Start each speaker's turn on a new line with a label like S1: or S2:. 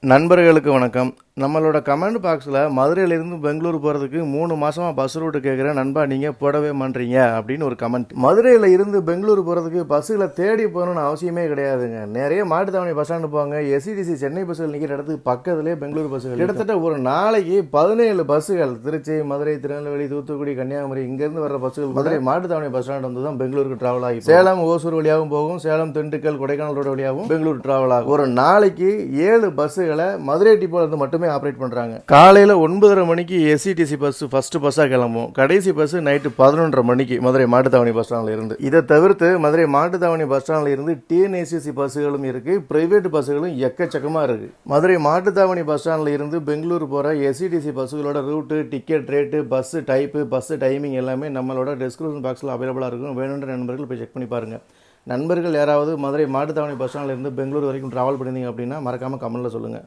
S1: நண்பர்களுக்கு வணக்கம். நம்மளோட கமெண்ட் பாக்ஸில் மதுரையிலேருந்து பெங்களூர் போகிறதுக்கு 3 மாதமாக பஸ் ரூட்டு கேட்குறேன் நண்பா, நீங்கள் போடவே மாட்டீங்க அப்படின்னு ஒரு கமெண்ட். மதுரையில் இருந்து பெங்களூர் போகிறதுக்கு பஸ்ஸுகளை தேடி போகணும்னு அவசியமே கிடையாதுங்க. நிறைய மாட்டுத்தாவணி பஸ் ஸ்டாண்டு போவாங்க. எஸ்இடிசி சென்னை பஸ்ஸுகள் நிற்கிற இடத்துக்கு பக்கத்துலேயே பெங்களூர் பஸ்ஸுகள். கிட்டத்தட்ட ஒரு நாளைக்கு 17 பஸ்ஸுகள் திருச்சி, மதுரை, திருநெல்வேலி, தூத்துக்குடி, கன்னியாகுமரி இங்கேருந்து வர பஸ்ஸுகள் மதுரை மாட்டுத்தாவணி பஸ் ஸ்டாண்ட் வந்து தான் பெங்களூருக்கு ட்ராவல் ஆகி சேலம், ஓசூர் வழியாகவும் போகும். சேலம், திண்டுக்கல், கொடைக்கானல் ரோடு வழியாகவும் பெங்களூர் ட்ராவல் ஆகும். ஒரு நாளைக்கு 7 பஸ்ஸுகளை மதுரை டிப்போலேருந்து மட்டுமே ஆப்ரேட் பண்ணுறாங்க. காலையில் 9:30 மணிக்கு எஸ்இடிசி பஸ் ஃபர்ஸ்ட் பஸ்ஸாக கிளம்பும். கடைசி பஸ் நைட்டு 11:30 மணிக்கு மதுரை மாட்டுத்தாவணி பஸ் ஸ்டாண்டில் இருந்து. இதை தவிர்த்து மதுரை மாட்டுத்தாவணி பஸ் ஸ்டாண்டில் இருந்து டிஎன்ஏசிசி பஸ்ஸுகளும் இருக்கு, பிரைவேட் பஸ்ஸுகளும் எக்கச்சக்கமாக இருக்கு. மதுரை மாட்டுத்தாவணி பஸ் ஸ்டாண்டில் இருந்து பெங்களூர் போகிற எஸ்இடிசி பஸ்ஸுகளோட route, ticket rate, bus type, bus timing எல்லாமே நம்மளோட டிஸ்கிரிப்ஷன் பாக்ஸில் அவைலபிளாக இருக்கும். வேணுன்ற நண்பர்கள் போய் செக் பண்ணி பாருங்கள். நண்பர்கள் யாராவது மதுரை மாட்டுத்தாவணி பஸ் ஸ்டாண்டில் இருந்து பெங்களூர் வரைக்கும் ட்ராவல் பண்ணியிருந்தீங்க அப்படின்னா மறக்காமல் கமெண்ட்டில் சொல்லுங்கள்.